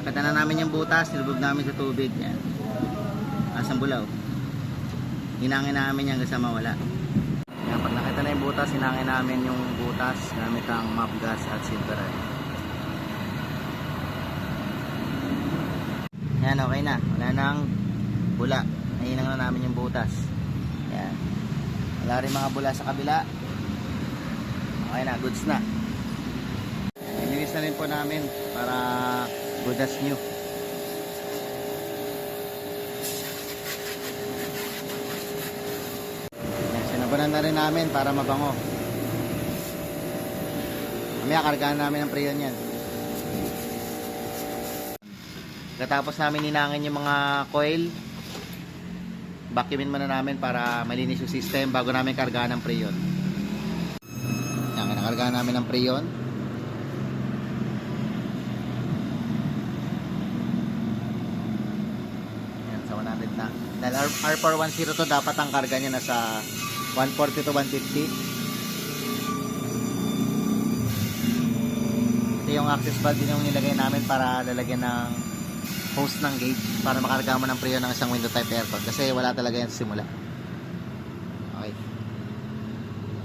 Nakita na namin yung butas, nilubog namin sa tubig. Yan. Asang bulaw. Hinangin namin yan kasi mawala. Yan, pag nakita na yung butas, hinangin namin yung butas gamit ang mop gas at silver. Yan, okay na. Wala nang bula. Nahinang na namin yung butas. Yan. Wala rin mga bula sa kabila. Okay na, goods na. Inilis na rin po namin para good as new. Yan, sinabunan na rin namin para mabango. Mamaya kargaan namin ang preyon yan. Katapos namin hinangin yung mga coil, vacuumin muna namin para malinis yung system bago namin kargaan ang preyon. Yan, kinakargaan namin ang preyon. Yan, sa 100 na. Dahil R4102 to, dapat ang karga niya nasa 140 to 150. Ito yung access valve din yung nilagay namin para lalagyan ng hose ng gauge para makarga mo ng preyon ng isang window type aircon kasi wala talaga yan sa simula.